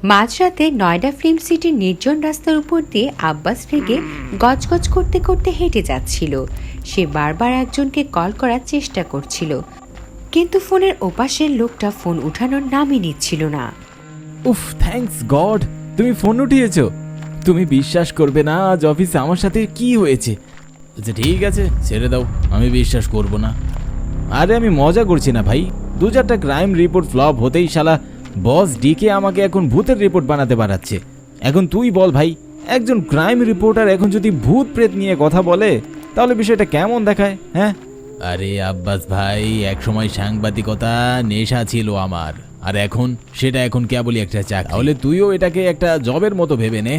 মাঝরাতে নয়ডা ফিল্ম সিটির নির্জন রাস্তার উপর দিয়ে আব্বাস রেগে গজগজ করতে করতে হেঁটে যাচ্ছিল। সে বারবার একজনকে কল করার চেষ্টা করছিল, কিন্তু ফোনের ওপাশের লোকটা ফোন উঠানোর নামই নিচ্ছিল না। উফ, থ্যাঙ্কস গড, তুমি ফোন উঠিয়েছো। তুমি বিশ্বাস করবে না আজ অফিসে আমার সাথে কি হয়েছে। আচ্ছা ঠিক আছে, ছেড়ে দাও, আমি বিশ্বাস করব না। আরে আমি মজা করছি না ভাই, 2-4টা ক্রাইম রিপোর্ট ফ্লপ হতেই শালা বস ডিকে আমাকে এখন ভূতের রিপোর্ট বানাতে পারাচ্ছে। এখন তুই বল ভাই, একজন ক্রাইম রিপোর্টার এখন যদি ভূত প্রেত নিয়ে কথা বলে তাহলে বিষয়টা কেমন দেখায়? হ্যাঁ, আরে আব্বাস ভাই, একসময় সাংবাদিকতা নেশা ছিল আমার, আর এখন সেটা কেবলই একটা চাকরি। তাহলে তুইও এটাকে একটা জবের মতো ভেবে নে।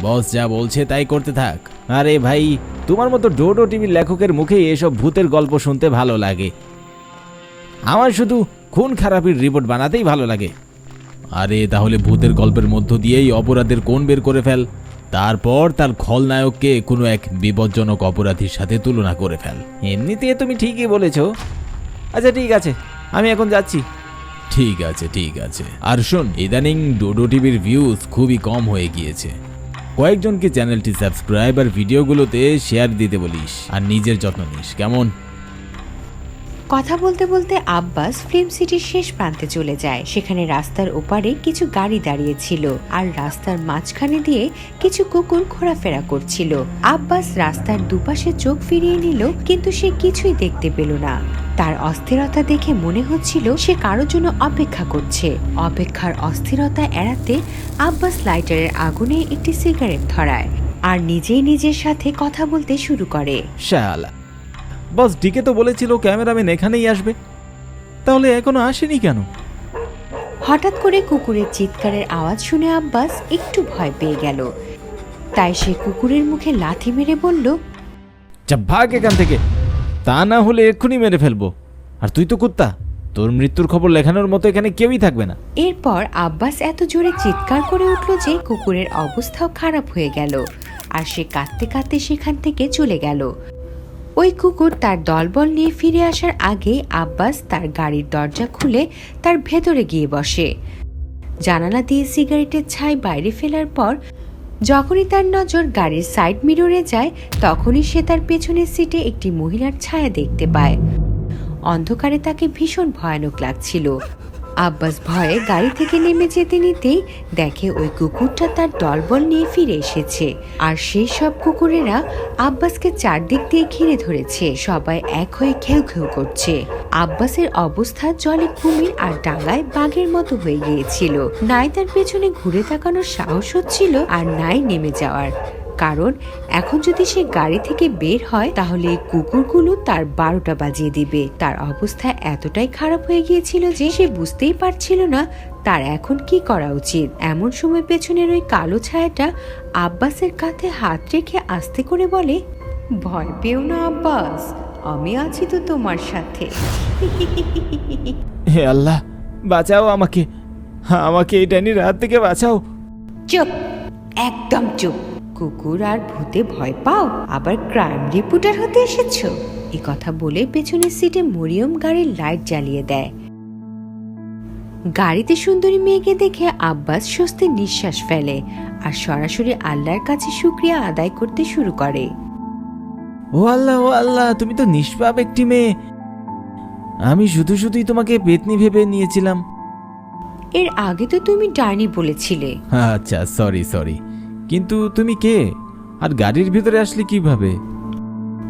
বস যা বলছে তাই করতে থাক। আরে ভাই, তোমার মতো ডোডো টিভির লেখকের মুখে এসব ভূতের গল্প শুনতে ভালো লাগে, আমার শুধু খুন খারাপির রিপোর্ট বানাতেই ভালো লাগে। আরে তাহলে ভূতের গল্পের মধ্য দিয়েই অপরাধের কোণ বের করে ফেল, তারপর তার খলনায়ককে কোনো এক বিপজ্জনক অপরাধীর সাথে তুলনা করে ফেল। এমনিতে তুমি ঠিকই বলেছ। আচ্ছা ঠিক আছে, আমি এখন যাচ্ছি। ঠিক আছে ঠিক আছে। আর শোন, ইদানিং ডোডো টিভির ভিউজ খুবই কম হয়ে গিয়েছে, কয়েকজনকে চ্যানেলটি সাবস্ক্রাইব আর ভিডিওগুলোতে শেয়ার দিতে বলিস, আর নিজের যত্ন নিস, কেমন? কথা বলতে বলতে আব্বাস ফিল্ম সিটির শেষ প্রান্তে চলে যায়। সেখানে রাস্তার ওপারে কিছু গাড়ি দাঁড়িয়ে ছিল, আর রাস্তার মাঝখানে দিয়ে কিছু কুকুর ঘোরাফেরা করছিল। আব্বাস রাস্তার দুপাশে চোখ ফিরিয়ে নিল, কিন্তু সে কিছুই দেখতে পেল না। তার অস্থিরতা দেখে মনে হচ্ছিল সে কারোর জন্য অপেক্ষা করছে। অপেক্ষার অস্থিরতা এড়াতে আব্বাস লাইটারের আগুনে একটি সিগারেট ধরায় আর নিজেই নিজের সাথে কথা বলতে শুরু করে। শালা, বস ডিকে তো বলেছিল ক্যামেরাম্যান এখানেই আসবে, তাহলে এখনো আসেনি কেন? হঠাৎ করে কুকুরের চিৎকারের আওয়াজ শুনে আব্বাস একটু ভয় পেয়ে গেল। তাই সে কুকুরের মুখে লাথি মেরে বলল, যা ভাগ এখান থেকে, তা না হলে এক্ষুনি মেরে ফেলবো। আর তুই তো কুত্তা, তোর মৃত্যুর খবর লেখানোর মতো এখানে কেউই থাকবে না। এরপর আব্বাস এত জোরে চিৎকার করে উঠল যে কুকুরের অবস্থাও খারাপ হয়ে গেল, আর সে কাঁদতে কাঁদতে সেখান থেকে চলে গেল। ওই কুকুর তার দলবল নিয়ে ফিরে আসার আগে আব্বাস তার গাড়ির দরজা খুলে তার ভেতরে গিয়ে বসে। জানালা দিয়ে সিগারেটের ছাই বাইরে ফেলার পর যখনই তার নজর গাড়ির সাইড মিররে যায়, তখনই সে তার পেছনের সিটে একটি মহিলার ছায়া দেখতে পায়। অন্ধকারে তাকে ভীষণ ভয়ানক লাগছিল। আব্বাস ভয়ে গাড়ি থেকে নেমে যেতে নিতেই দেখে ওই কুকুরটা তার দলবল নিয়ে ফিরে এসেছে, আর সেই সব কুকুরেরা আব্বাসকে চারদিক দিয়ে ঘিরে ধরেছে। সবাই এক হয়ে ঘেউ ঘেউ করছে। আব্বাসের অবস্থা জলে কুমির আর ডাঙায় বাঘের মতো হয়ে গিয়েছিল। নাই তার পেছনে ঘুরে তাকানোর সাহস হচ্ছিল, আর নাই নেমে যাওয়ার, কারণ এখন যদি সে গাড়ি থেকে বের হয় তাহলে এই কুকুরগুলো তার 12টা বাজিয়ে দিবে। তার অবস্থা এতটাই খারাপ হয়ে গিয়েছিল যে সে বুঝতেই পারছিল না তার এখন কি করা উচিত। এমন সময় পেছনের ওই কালো ছায়াটা আব্বাসের কাঁধে হাত রেখে আস্তে করে বলে, ভয় পেও না আব্বাস, আমি আছি তো তোমার সাথে। হে আল্লাহ, বাঁচাও আমাকে, আমাকে এই ডাইনির হাত থেকে বাঁচাও। চুপ, একদম চুপ। কুকুর আর ভূতে ভয় পাও, আবার ক্রাইম রিপোর্টার হতে এসেছো? এই কথা বলে পেছনের সিটে মরিয়ম গাড়ির লাইট জ্বালিয়ে দেয়। গাড়িতে সুন্দরী মেয়েকে দেখে আব্বাস স্বস্তির নিঃশ্বাস ফেলে আর সরাসরি আল্লাহর কাছে শুকরিয়া আদায় করতে শুরু করে। ও আল্লাহ, ও আল্লাহ, তুমি তো নিষ্পাপ একটি মেয়ে, আমি শুধুই তোমাকে পেতনি ভেবে নিয়েছিলাম। এর আগে তো তুমি ডাইনি বলেছিলে। আচ্ছা, সরি, কিন্তু তুমি কে, আর গাড়ির ভিতরে আসলে কিভাবে?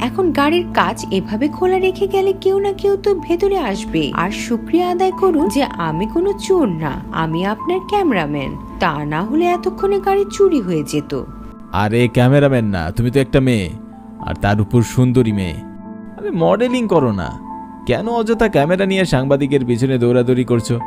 এখন গাড়ির কাজ এভাবে খোলা রেখে গেলে কেউ না কেউ তো ভেতরে আসবে। আর শুকরিয়া আদায় করুন যে আমি কোনো চোর না, আমি আপনার ক্যামেরাম্যান। তা না হলে এতক্ষণে গাড়ি চুরি হয়ে যেত। আরে ক্যামেরাম্যান না, তুমি তো একটা মেয়ে, আর তার উপর সুন্দরী মেয়ে। আরে মডেলিং করো না, কেন অযথা ক্যামেরা নিয়ে সাংবাদিকের পিছনে দৌড়াদৌড়ি করছো?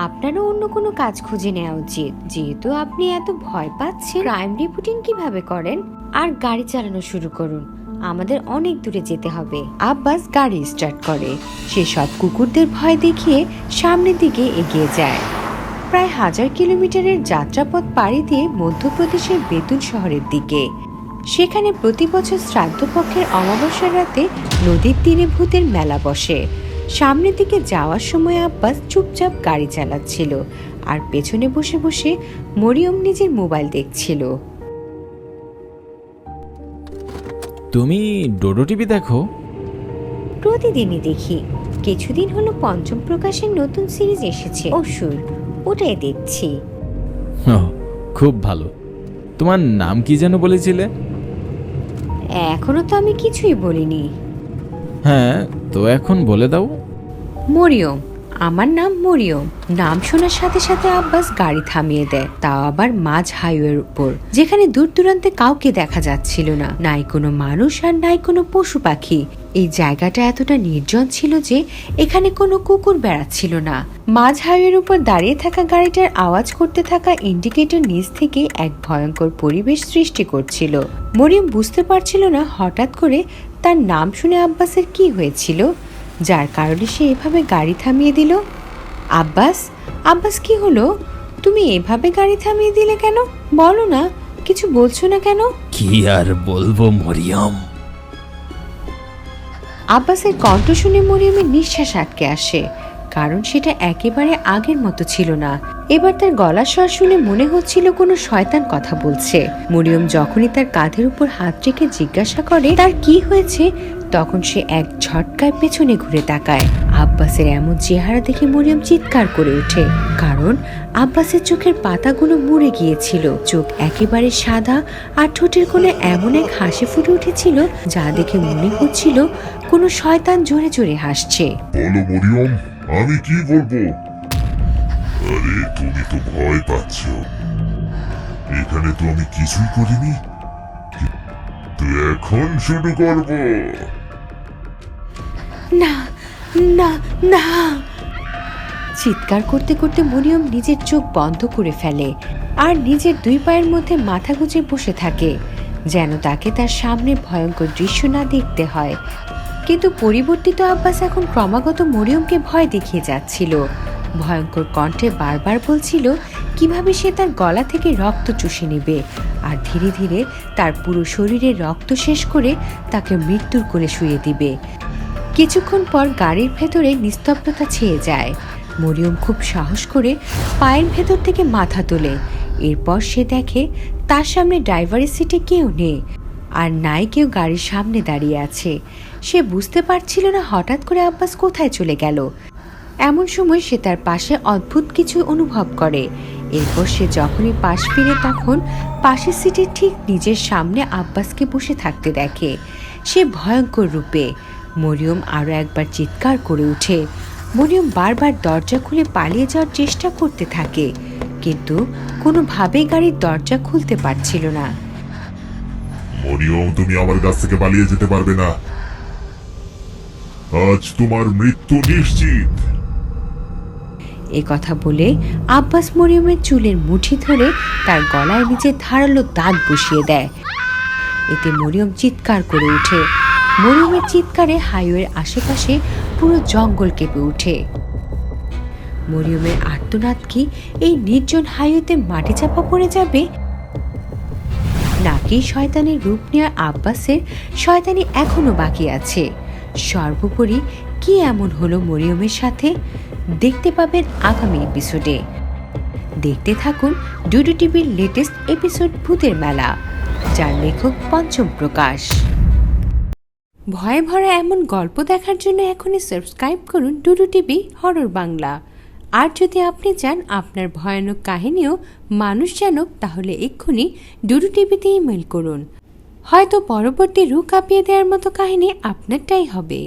আপনারও অন্য কোনো কাজ খুঁজে নেওয়া উচিত, যেহেতু আপনি এত ভয় পাচ্ছেন। ক্রাইম রিপোর্টিং কিভাবে করেন? আর গাড়ি চালানো শুরু করুন, আমাদের অনেক দূরে যেতে হবে। আব্বাস গাড়ি স্টার্ট করে। সে সব কুকুরদের ভয় দেখিয়ে সামনের দিকে এগিয়ে যায়। প্রায় 1000 কিলোমিটারের যাত্রাপথ পাড়ি দিয়ে মধ্যপ্রদেশের বেতুল শহরের দিকে। সেখানে প্রতি বছর শ্রাদ্ধপক্ষের অমাবস্যার রাতে নদীর তীরে ভূতের মেলা বসে। সামনের দিকে যাওয়ার সময় আব্বাস চুপচাপ গাড়ি চালাচ্ছিল, আর পেছনে বসে বসে মরিয়ম নিজের মোবাইল দেখছিল। তুমি ডোডো টিভি দেখো? প্রতিদিনই দেখি, কিছুদিন হলো পঞ্চম প্রকাশের নতুন সিরিজ এসেছে অসুর, ওটাই দেখছি। খুব ভালো। তোমার নাম কি যেন বলেছিলে? এখনো তো আমি কিছুই বলিনি। হ্যাঁ, তো এখন বলে দাও। মরিয়ম, আমার নাম মরিয়ম। নাম শোনার সাথে সাথে আব্বাস গাড়ি থামিয়ে দেয়, তাও আবার মাঝ হাইওয়ের উপর, যেখানে দূর দূরান্তে কাউকে দেখা যাচ্ছিল না, নাই কোনো মানুষ আর নাই কোনো পশু পাখি। এই জায়গাটা এতটা নির্জন ছিল যে এখানে কোনো কুকুর বেড়াচ্ছিল না। মাঝ হাইওয়ের উপর দাঁড়িয়ে থাকা গাড়িটার আওয়াজ করতে থাকা ইন্ডিকেটর নিচ থেকে এক ভয়ঙ্কর পরিবেশ সৃষ্টি করছিল। মরিয়ম বুঝতে পারছিল না হঠাৎ করে তার নাম শুনে আব্বাসের কি হয়েছিল, যার কারণে সে এভাবে গাড়ি থামিয়ে দিল। আব্বাস, আব্বাস কি হলো? তুমি এভাবে গাড়ি থামিয়ে দিলে কেন? বলো না, কিছু বলছো না কেন? কি আর বলবো মরিয়ম। আব্বাসের কণ্ঠ শুনে মরিয়মের নিঃশ্বাস আটকে আসে, কারণ সেটা একেবারে আগের মতো ছিল না। এবার তার গলার স্বর শুনে মনে হচ্ছিল কোনো শয়তান কথা বলছে। মরিয়ম যখনই তার কাঁধের উপর হাত রেখে জিজ্ঞাসা করে তার কি হয়েছে, তখন সে এক ঝটকায় পেছনে ঘুরে তাকায়। আব্বাসের এমন চেহারা দেখে মরিয়ম চিৎকার করে ওঠে, কারণ আব্বাসের চোখের পাতাগুলো মুড়ে গিয়েছিল। চোখ একেবারে সাদা আর ঠোঁটের কোণে এমন এক হাসি ফুটে উঠেছিল যা দেখে মনে হচ্ছিল কোনো শয়তান জোরে জোরে হাসছে। বলো মরিয়ম, আমি কি বলবো? আরে তুমি তো ভয় পাচ্ছ। এখানে তো আমি কিছুই করিনি, তো এখন শুরু করব। না না না, চিৎকার করতে করতে মরিয়ম নিজের চোখ বন্ধ করে ফেলে আর নিজের দুই পায়ের মধ্যে মাথা গুঁজে বসে থাকে, যেন তাকে তার সামনে ভয়ঙ্কর দৃশ্য না দেখতে হয়। কিন্তু পরিবর্তিত আব্বাস এখন ক্রমাগত মরিয়মকে ভয় দেখিয়ে যাচ্ছিল। ভয়ঙ্কর কণ্ঠে বারবার বলছিল কিভাবে সে তার গলা থেকে রক্ত চুষে নেবে আর ধীরে ধীরে তার পুরো শরীরে রক্ত শেষ করে তাকে মৃত্যুর কোলে শুয়ে দিবে। কিছুক্ষণ পর গাড়ির ভেতরে নিস্তব্ধতা ছেয়ে যায়। মরিয়ম খুব সাহস করে পায়ের ভেতর থেকে মাথা তোলে। এরপর সে দেখে তার সামনে ড্রাইভারের সিটে কেউ নেই, আর নাই কেউ গাড়ির সামনে দাঁড়িয়ে আছে। সে বুঝতে পারছিল না হঠাৎ করে আব্বাস কোথায় চলে গেল। এমন সময় সে তার পাশে অদ্ভুত কিছু অনুভব করে। এরপর সে যখনই পাশ ফিরে তখন পাশের সিটে ঠিক নিজের সামনে আব্বাসকে বসে থাকতে দেখে, সে ভয়ঙ্কর রূপে। মরিয়ম আরও একবার চিৎকার করে ওঠে। মরিয়ম বারবার দরজা খুলে পালিয়ে যাওয়ার চেষ্টা করতে থাকে, কিন্তু কোনোভাবেই গাড়ির দরজা খুলতে পারছিল না। মরিয়ম, তুমি আমার কাছ থেকে পালিয়ে যেতে পারবে না। আজ তোমার মৃত্যু নিশ্চিত। এ কথা বলে আব্বাস মরিয়মের চুলের মুঠি ধরে তার গলায় নিজের ধারালো দাঁত বসিয়ে দেয়। এতে মরিয়ম চিৎকার করে ওঠে। মরিয়মের চিৎকারে হাইওয়ের আশেপাশে পুরো জঙ্গল কেঁপে ওঠে। মরিয়মের আর্তনাদ কি এই নির্জন হাইওয়েতে মাটি চাপা পড়ে যাবে, নাকি শয়তানের রূপ নেওয়া আব্বাসের শয়তানি এখনো বাকি আছে? সর্বোপরি কি এমন হলো মরিয়মের সাথে, দেখতে পাবেন আগামী এপিসোডে। দেখতে থাকুন ডুডু টিভির লেটেস্ট এপিসোড ভূতের মেলা, যার লেখক পঞ্চম প্রকাশ। ভয়ে ভরা এমন গল্প দেখার জন্য এখনই সাবস্ক্রাইব করুন ডুডু টিভি হরর বাংলা। আর যদি আপনি চান আপনার ভয়ানক কাহিনীও মানুষ জানুক, তাহলে এক্ষুনি ডুডু টিভিতে ইমেল করুন। হয়তো পরবর্তী রূপ কাঁপিয়ে দেওয়ার মতো কাহিনী আপনারটাই হবে।